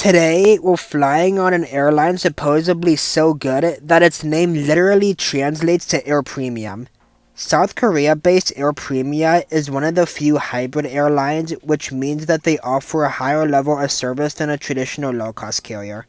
Today, we're flying on an airline supposedly so good that its name literally translates to Air Premium. South Korea-based Air Premia is one of the few hybrid airlines, which means that they offer a higher level of service than a traditional low-cost carrier.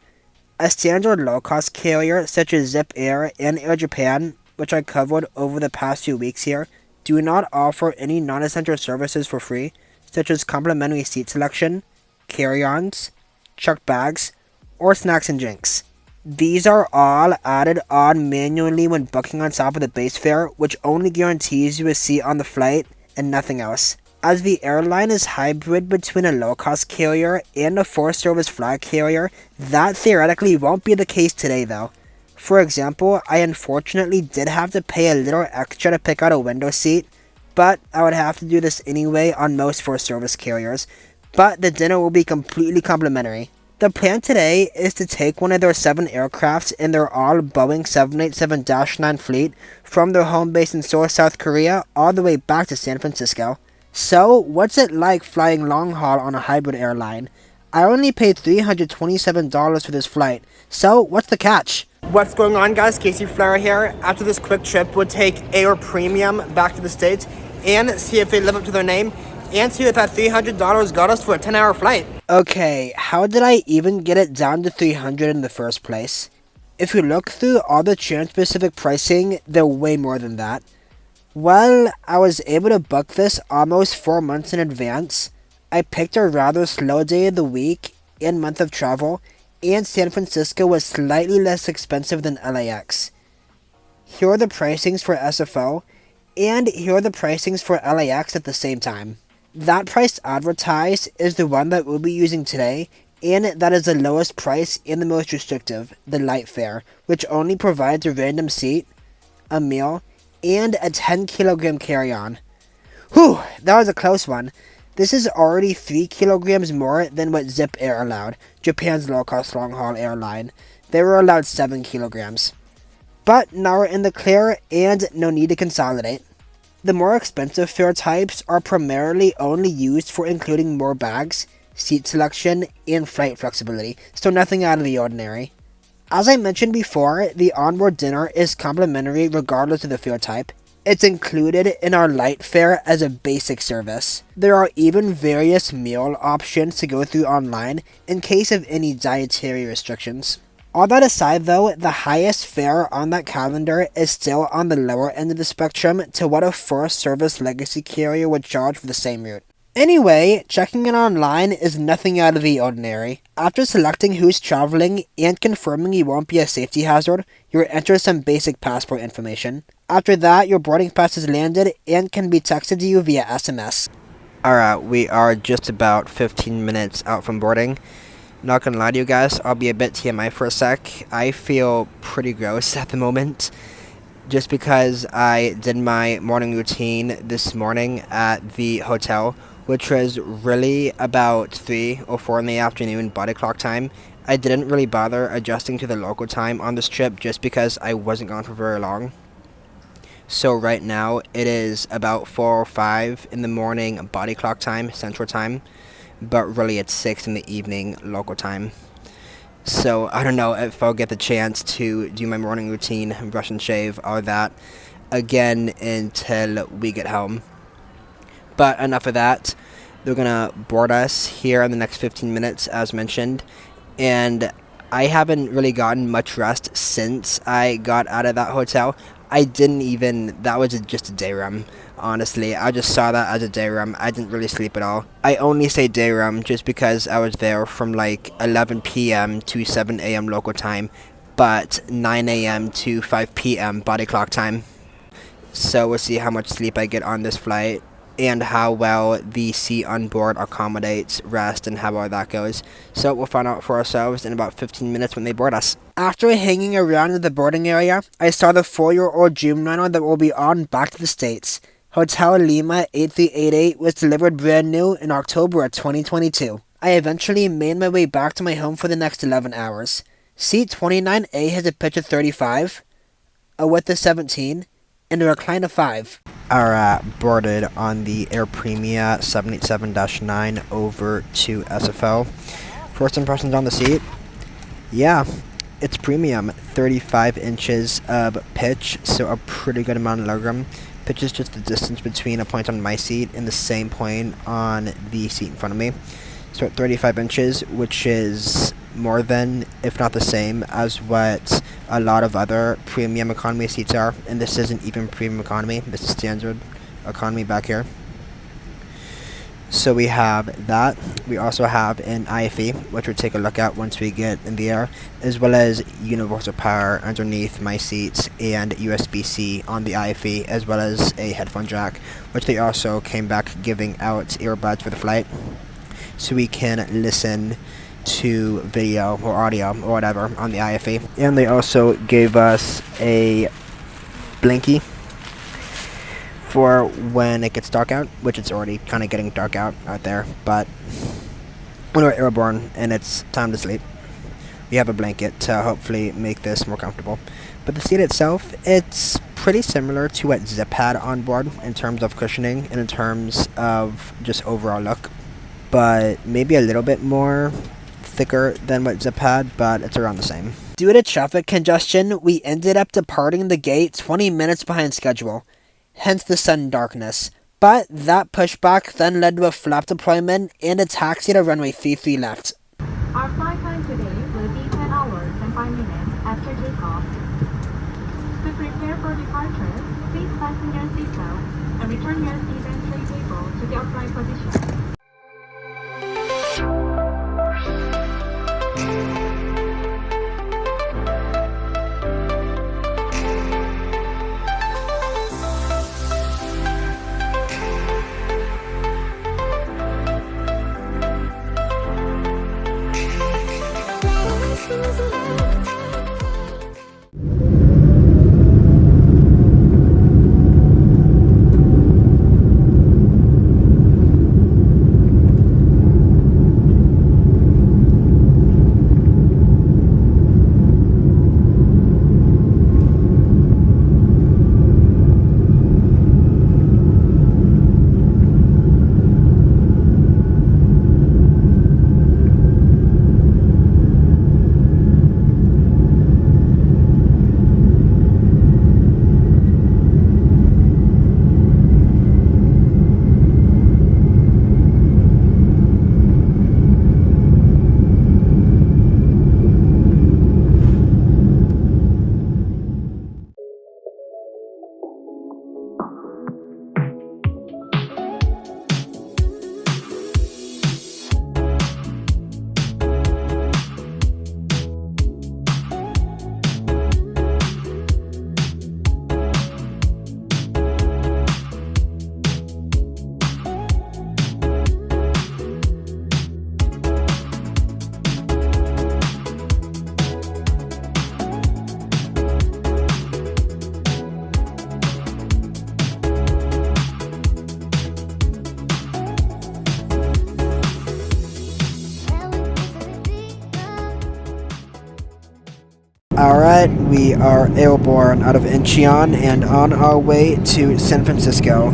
A standard low-cost carrier such as Zip Air and Air Japan, which I covered over the past few weeks here, do not offer any non-essential services for free, such as complimentary seat selection, carry-ons, checked bags, or snacks and drinks. These are all added on manually when booking on top of the base fare, which only guarantees you a seat on the flight and nothing else. As the airline is hybrid between a low-cost carrier and a full-service flag carrier, that theoretically won't be the case today though. For example, I unfortunately did have to pay a little extra to pick out a window seat, but I would have to do this anyway on most full-service carriers. But the dinner will be completely complimentary. The plan today is to take one of their 7 aircrafts in their all Boeing 787-9 fleet from their home base in Seoul, South Korea, all the way back to San Francisco. So, what's it like flying long haul on a hybrid airline? I only paid $327 for this flight, so what's the catch? What's going on, guys? Casey Flair here. After this quick trip, we'll take Air Premium back to the States and see if they live up to their name, and see if that $300 got us for a 10-hour flight. Okay, how did I even get it down to $300 in the first place? If you look through all the trans-Pacific pricing, they're way more than that. Well, I was able to book this almost 4 months in advance. I picked a rather slow day of the week and month of travel, and San Francisco was slightly less expensive than LAX. Here are the pricings for SFO, and here are the pricings for LAX at the same time. That price advertised is the one that we'll be using today, and that is the lowest price and the most restrictive, the light fare, which only provides a random seat, a meal, and a 10-kilogram carry-on. Whew, that was a close one. This is already 3 kilograms more than what Zip Air allowed, Japan's low-cost long-haul airline. They were allowed 7 kilograms. But now we're in the clear and no need to consolidate. The more expensive fare types are primarily only used for including more bags, seat selection, and flight flexibility, so nothing out of the ordinary. As I mentioned before, the onboard dinner is complimentary regardless of the fare type. It's included in our light fare as a basic service. There are even various meal options to go through online in case of any dietary restrictions. All that aside though, the highest fare on that calendar is still on the lower end of the spectrum to what a full-service legacy carrier would charge for the same route. Anyway, checking in online is nothing out of the ordinary. After selecting who's traveling and confirming you won't be a safety hazard, you'll enter some basic passport information. After that, your boarding pass is landed and can be texted to you via SMS. Alright, we are just about 15 minutes out from boarding. Not gonna lie to you guys, I'll be a bit TMI for a sec. I feel pretty gross at the moment, just because I did my morning routine this morning at the hotel, which was really about 3 or 4 in the afternoon body clock time. I didn't really bother adjusting to the local time on this trip just because I wasn't gone for very long. So right now it is about 4 or 5 in the morning body clock time, central time. But really it's 6 in the evening local time. So I don't know if I'll get the chance to do my morning routine, brush and shave, all that again until we get home. But enough of that. They're gonna board us here in the next 15 minutes as mentioned, and I haven't really gotten much rest since I got out of that hotel. That was just a day room. Honestly, I just saw that as a day room. I didn't really sleep at all. I only say day room just because I was there from like 11 p.m. to 7 a.m. local time, but 9 a.m. to 5 p.m. body clock time. So we'll see how much sleep I get on this flight and how well the seat on board accommodates rest and how all that goes. So we'll find out for ourselves in about 15 minutes when they board us. After hanging around in the boarding area, I saw the 4-year-old Dreamliner that will be on back to the States. Hotel Lima 8388 was delivered brand new in October of 2022. I eventually made my way back to my home for the next 11 hours. Seat 29A has a pitch of 35, a width of 17, and a recline of 5. Are boarded on the Air Premia 787-9 over to SFO. First impressions on the seat? Yeah, it's premium. 35 inches of pitch, so a pretty good amount of legroom. Pitch is just the distance between a point on my seat and the same point on the seat in front of me. So at 35 inches, which is more than, if not the same, as what a lot of other premium economy seats are. And this isn't even premium economy. This is standard economy back here. So we have that. We also have an IFE, which we'll take a look at once we get in the air, as well as universal power underneath my seats and USB-C on the IFE, as well as a headphone jack, which they also came back giving out earbuds for the flight, so we can listen to video or audio or whatever on the IFE. And they also gave us a blinky for when it gets dark out, which it's already kind of getting dark out there, but when we're airborne and it's time to sleep, we have a blanket to hopefully make this more comfortable. But the seat itself, it's pretty similar to what Zip had on board in terms of cushioning and in terms of just overall look, but maybe a little bit more thicker than what Zip had, but it's around the same. Due to traffic congestion, we ended up departing the gate 20 minutes behind schedule, hence the sudden darkness. But that pushback then led to a flap deployment and a taxi to runway 33 left. Our flight time today will be 10 hours and 5 minutes after takeoff. To prepare for departure, please fasten your seatbelt and return your seat and tray table to the upright position. Alright, we are airborne out of Incheon and on our way to San Francisco.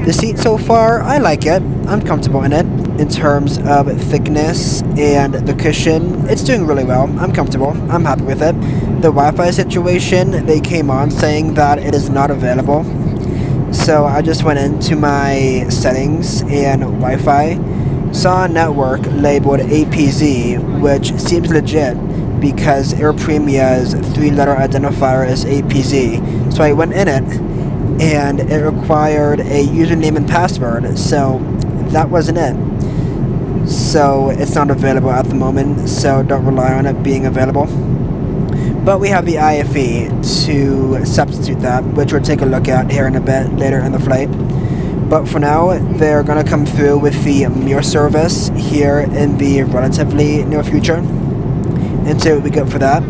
The seat so far, I like it. I'm comfortable in it. In terms of thickness and the cushion, it's doing really well. I'm comfortable. I'm happy with it. The Wi-Fi situation, they came on saying that it is not available. So I just went into my settings and Wi-Fi, saw a network labeled APZ, which seems legit, because Air Premia's 3-letter identifier is APZ. So I went in it, and it required a username and password, so that wasn't it. So it's not available at the moment, so don't rely on it being available. But we have the IFE to substitute that, which we'll take a look at here in a bit later in the flight. But for now, they're going to come through with the meal service here in the relatively near future. And so we go for that.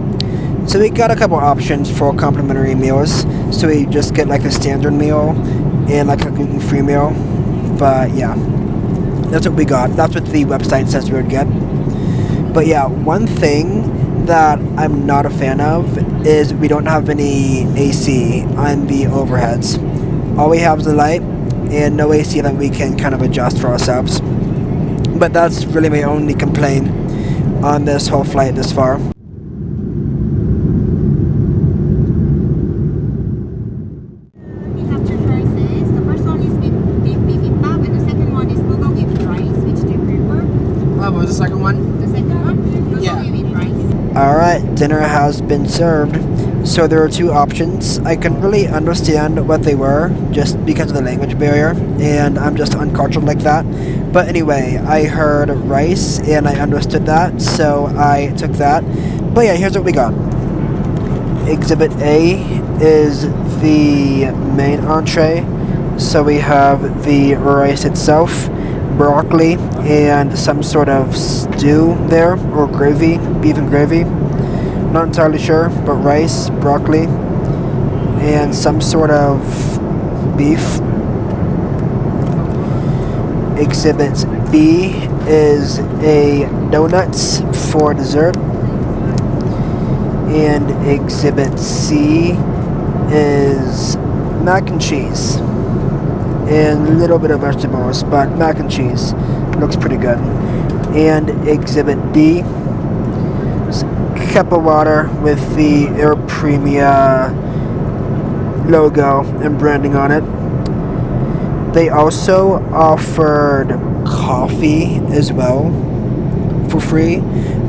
So we got a couple options for complimentary meals. So we just get like the standard meal and like a gluten-free meal. But yeah, that's what we got. That's what the website says we would get. But yeah, one thing that I'm not a fan of is we don't have any AC on the overheads. All we have is the light and no AC that we can kind of adjust for ourselves. But that's really my only complaint. on this whole flight this far. We have two choices. The first one is beef bibimbap, and the second one is bulgogi with rice. Which do you prefer? What was the second one? The second one? Bulgogi with rice. Alright, dinner has been served. So there are two options. I couldn't really understand what they were just because of the language barrier, and I'm just uncultured like that. But anyway, I heard rice and I understood that, so I took that. But yeah, here's what we got. Exhibit A is the main entree. So we have the rice itself, broccoli, and some sort of stew there, or gravy, beef and gravy. Not entirely sure, but rice, broccoli, and some sort of beef. Exhibit B is a donuts for dessert. And Exhibit C is mac and cheese. And a little bit of vegetables, but mac and cheese looks pretty good. And Exhibit D, cup of water with the Air Premia logo and branding on it. They also offered coffee as well for free.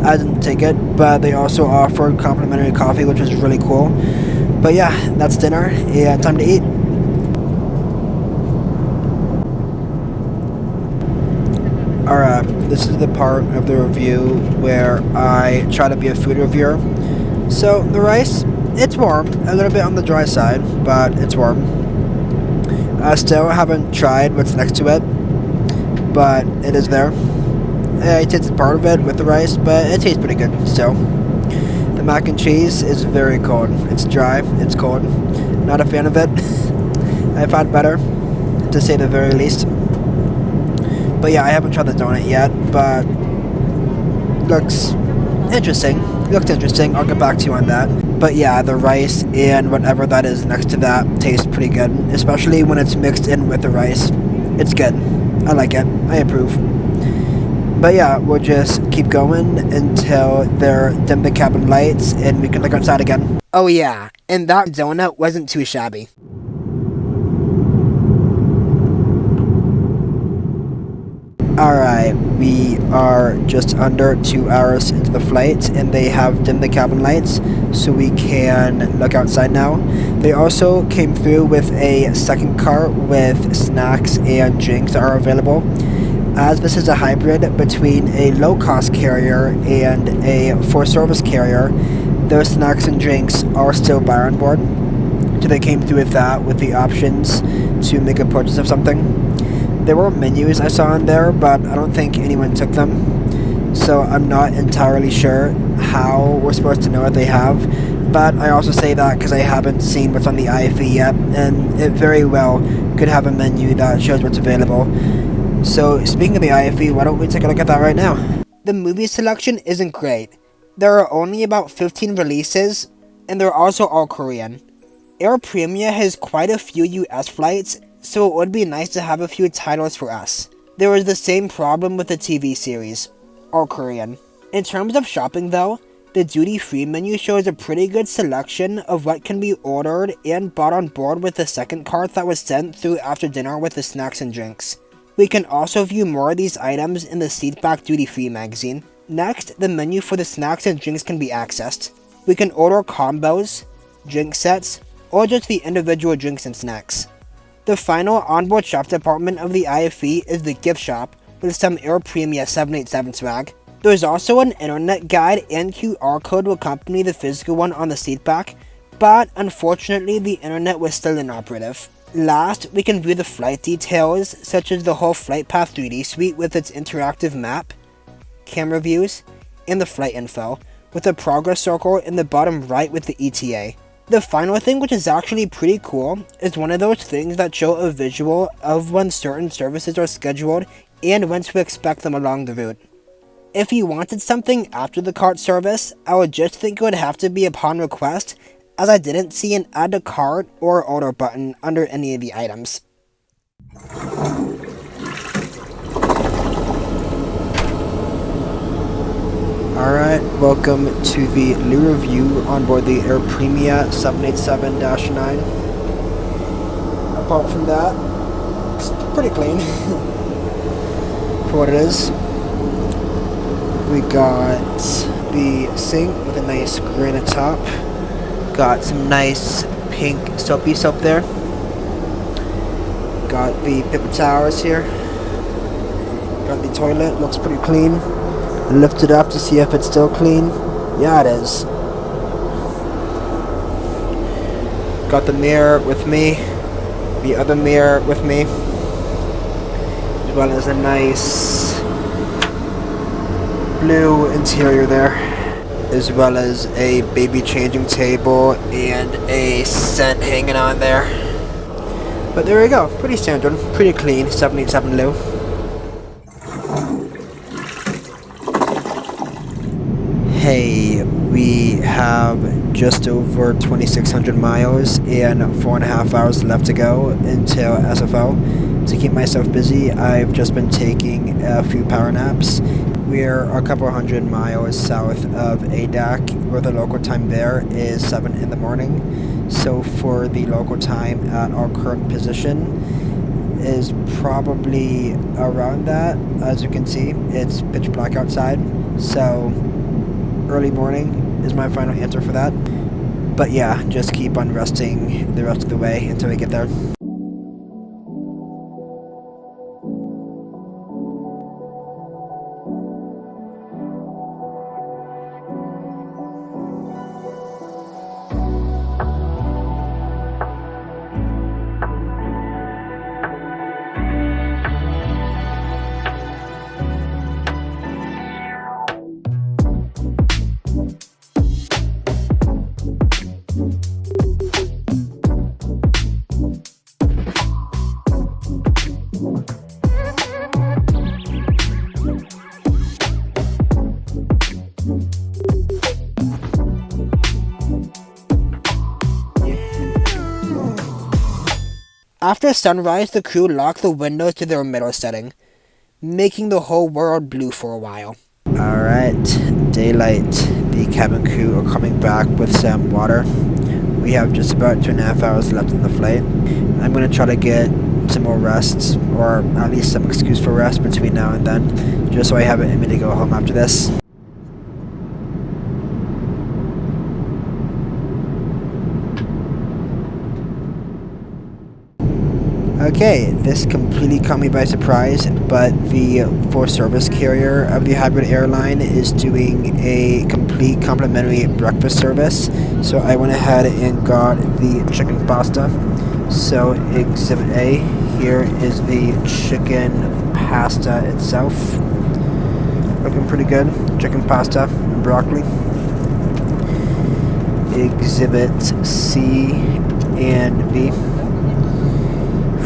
I didn't take it, but they also offered complimentary coffee, which was really cool. But yeah, that's dinner and time to eat. Alright, this is the part of the review where I try to be a food reviewer. So, the rice, it's warm, a little bit on the dry side, but it's warm. I still haven't tried what's next to it, but it is there. I tasted part of it with the rice, but it tastes pretty good still. The mac and cheese is very cold. It's dry, it's cold. Not a fan of it. I've had better, to say the very least. But yeah, I haven't tried the donut yet, but looks interesting. Looked interesting. I'll get back to you on that. But yeah, the rice and whatever that is next to that tastes pretty good, especially when it's mixed in with the rice. It's good. I like it. I approve. But yeah, we'll just keep going until they're dim the cabin lights and we can look outside again. Oh yeah, and that donut wasn't too shabby. Alright, we are just under 2 hours into the flight and they have dimmed the cabin lights so we can look outside now. They also came through with a second cart with snacks and drinks that are available. As this is a hybrid between a low-cost carrier and a full-service carrier, those snacks and drinks are still buy on board. So they came through with that, with the options to make a purchase of something. There were menus I saw in there, but I don't think anyone took them. So I'm not entirely sure how we're supposed to know what they have. But I also say that because I haven't seen what's on the IFE yet, and it very well could have a menu that shows what's available. So speaking of the IFE, why don't we take a look at that right now? The movie selection isn't great. There are only about 15 releases, and they're also all Korean. Air Premia has quite a few US flights, so it would be nice to have a few titles for us. There was the same problem with the TV series, all Korean. In terms of shopping though, the duty-free menu shows a pretty good selection of what can be ordered and bought on board with the second cart that was sent through after dinner with the snacks and drinks. We can also view more of these items in the Seatback duty-free magazine. Next, the menu for the snacks and drinks can be accessed. We can order combos, drink sets, or just the individual drinks and snacks. The final onboard shop department of the IFE is the gift shop, with some Air Premia 787 swag. There's also an internet guide and QR code to accompany the physical one on the seatback, but unfortunately the internet was still inoperative. Last, we can view the flight details, such as the whole Flight Path 3D suite with its interactive map, camera views, and the flight info, with a progress circle in the bottom right with the ETA. The final thing, which is actually pretty cool, is one of those things that show a visual of when certain services are scheduled and when to expect them along the route. If you wanted something after the cart service, I would just think it would have to be upon request, as I didn't see an add to cart or order button under any of the items. Alright, welcome to the Lou review on board the Air Premia 787-9. Apart from that, it's pretty clean for what it is. We got the sink with a nice granite top. Got some nice pink soapy soap there. Got the paper towels here. Got the toilet, looks pretty clean. Lift it up to see if it's still clean. Yeah, it is. Got the mirror with me. The other mirror with me. As well as a nice blue interior there. As well as a baby changing table and a scent hanging on there. But there we go. Pretty standard. Pretty clean. 787 Lou. Hey, we have just over 2,600 miles and 4.5 hours left to go until SFO. To keep myself busy, I've just been taking a few power naps. We're a couple hundred miles south of ADAC, where the local time there is 7 in the morning. So for the local time at our current position is probably around that. As you can see, it's pitch black outside. So early morning is my final answer for that. But yeah, just keep on resting the rest of the way until we get there. After sunrise, the crew locked the windows to their middle setting, making the whole world blue for a while. Alright, daylight. The cabin crew are coming back with some water. We have just about 2.5 hours left in the flight. I'm going to try to get some more rest, or at least some excuse for rest between now and then, just so I have it in me to go home after this. Okay, this completely caught me by surprise, but the full-service carrier of the Hybrid Airline is doing a complete complimentary breakfast service. So I went ahead and got the chicken pasta. So Exhibit A, here is the chicken pasta itself. Looking pretty good. Chicken pasta and broccoli. Exhibit C and B.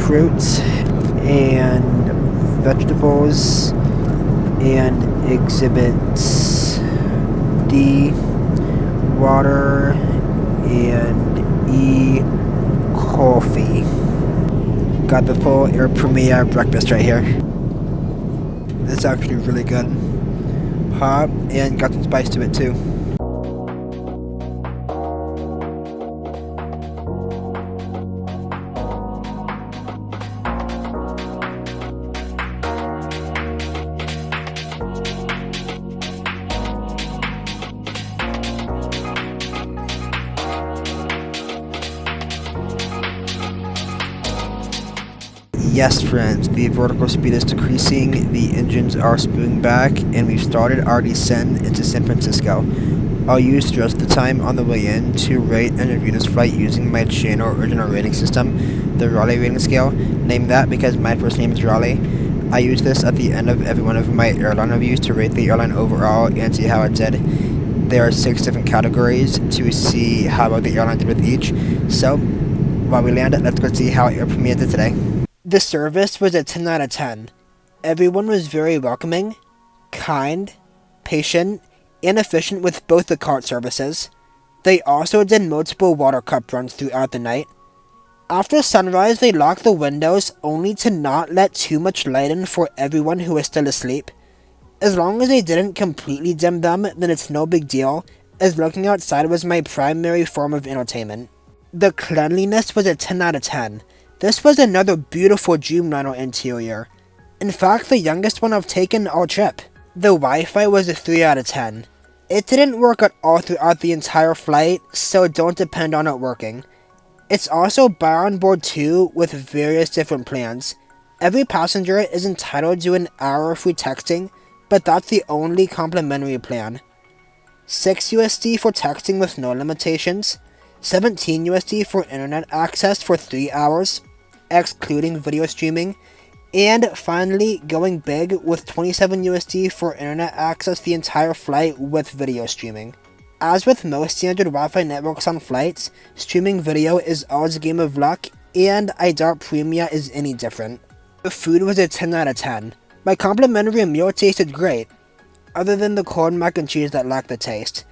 Fruits and vegetables, and Exhibits D, water, and E, coffee. Got the full Air Premia breakfast right here. It's actually really good. Hot, and got some spice to it too. Yes, friends, the vertical speed is decreasing, the engines are spewing back, and we've started our descent into San Francisco. I'll use the rest of the time on the way in to rate and review this flight using my channel original rating system, the Raleigh rating scale, named that because my first name is Raleigh. I use this at the end of every one of my airline reviews to rate the airline overall and see how it did. There are 6 different categories to see how well the airline did with each, so while we land it, let's go see how Air Premia did today. The service was a 10 out of 10. Everyone was very welcoming, kind, patient, and efficient with both the cart services. They also did multiple water cup runs throughout the night. After sunrise, they locked the windows only to not let too much light in for everyone who was still asleep. As long as they didn't completely dim them, then it's no big deal, as looking outside was my primary form of entertainment. The cleanliness was a 10 out of 10. This was another beautiful Dreamliner interior. In fact, the youngest one I've taken all trip. The Wi-Fi was a 3 out of 10. It didn't work at all throughout the entire flight, so don't depend on it working. It's also buy on board too, with various different plans. Every passenger is entitled to an hour of free texting, but that's the only complimentary plan. $6 for texting with no limitations, $17 for internet access for 3 hours, excluding video streaming, and finally going big with $27 for internet access the entire flight with video streaming. As with most standard Wi-Fi networks on flights, streaming video is always a game of luck, and I doubt Premia is any different. The food was a 10 out of 10. My complimentary meal tasted great, other than the corn mac and cheese that lacked the taste.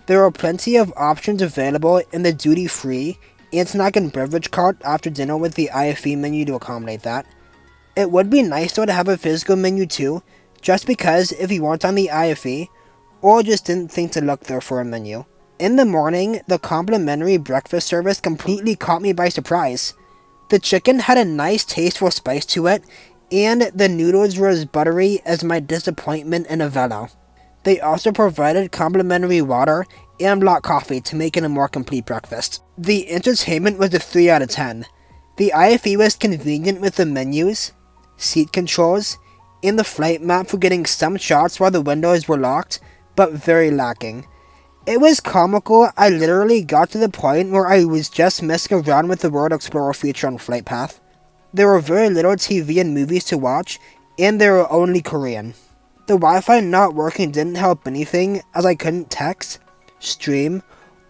There are plenty of options available in the duty-free and snack and beverage cart after dinner with the IFE menu to accommodate that. It would be nice though to have a physical menu too, just because if you weren't on the IFE, or just didn't think to look there for a menu. In the morning, the complimentary breakfast service completely caught me by surprise. The chicken had a nice tasteful spice to it, and the noodles were as buttery as my disappointment in a Velo. They also provided complimentary water and black coffee to make it a more complete breakfast. The entertainment was a 3 out of 10. The IFE was convenient with the menus, seat controls, and the flight map for getting some shots while the windows were locked, but very lacking. It was comical. I literally got to the point where I was just messing around with the World Explorer feature on Flight Path. There were very little TV and movies to watch, and they were only Korean. The Wi-Fi not working didn't help anything, as I couldn't text, stream,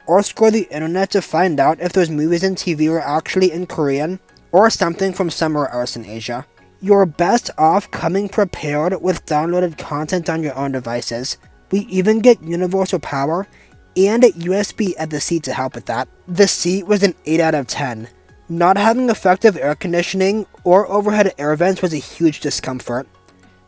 or scroll the internet to find out if those movies and TV were actually in Korean, or something from somewhere else in Asia. You're best off coming prepared with downloaded content on your own devices. We even get universal power and USB at the seat to help with that. The seat was an 8 out of 10. Not having effective air conditioning or overhead air vents was a huge discomfort.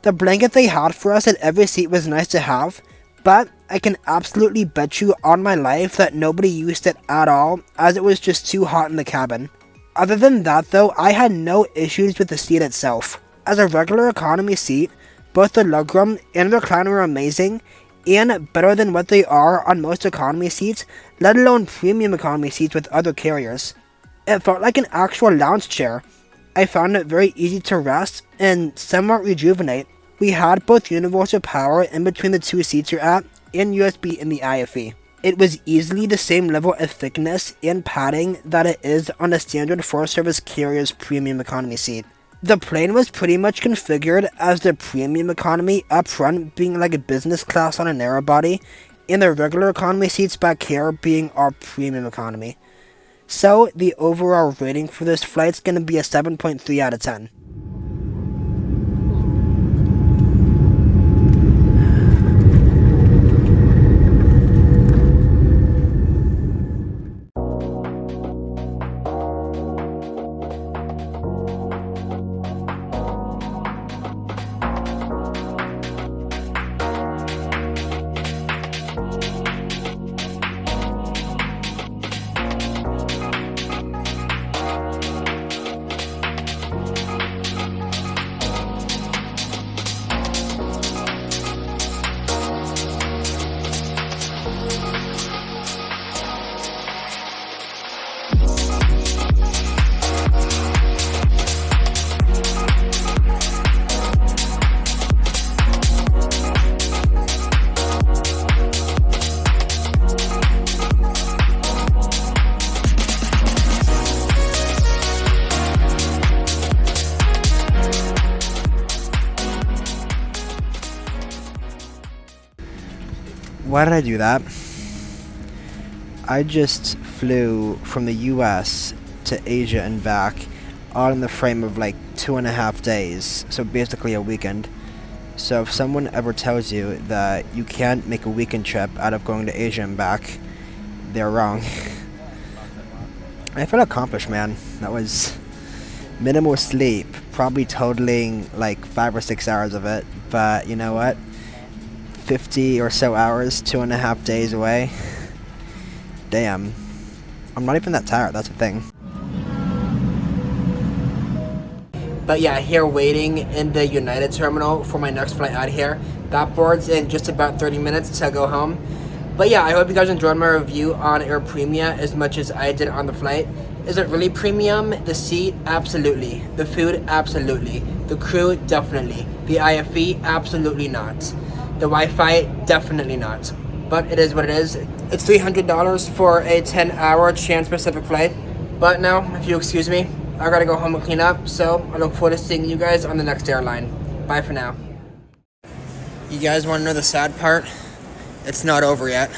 The blanket they had for us at every seat was nice to have, but I can absolutely bet you on my life that nobody used it at all, as it was just too hot in the cabin. Other than that though, I had no issues with the seat itself. As a regular economy seat, both the legroom and the recliner were amazing, and better than what they are on most economy seats, let alone premium economy seats with other carriers. It felt like an actual lounge chair. I found it very easy to rest and somewhat rejuvenate. We had both universal power in between the two seats you're at, and USB in the IFE. It was easily the same level of thickness and padding that it is on a standard full-service carrier's premium economy seat. The plane was pretty much configured as the premium economy up front being like a business class on a narrow body, and the regular economy seats back here being our premium economy. So the overall rating for this flight is going to be a 7.3 out of 10. Why did I do that? I just flew from the US to Asia and back all in the frame of like 2.5 days, so basically a weekend. So if someone ever tells you that you can't make a weekend trip out of going to Asia and back, they're wrong. I felt accomplished, man. That was minimal sleep, probably totaling like 5 or 6 hours of it, but you know what? 50 or so hours, 2.5 days away. Damn. I'm not even that tired, that's the thing. But yeah, here waiting in the United terminal for my next flight out here. That boards in just about 30 minutes to go home. But yeah, I hope you guys enjoyed my review on Air Premia as much as I did on the flight. Is it really premium? The seat? Absolutely. The food? Absolutely. The crew? Definitely. The IFE? Absolutely not. The Wi-Fi? Definitely not. But it is what it is. It's $300 for a 10-hour Trans-Pacific flight. But now, if you excuse me, I gotta go home and clean up, so I look forward to seeing you guys on the next airline. Bye for now. You guys wanna know the sad part? It's not over yet.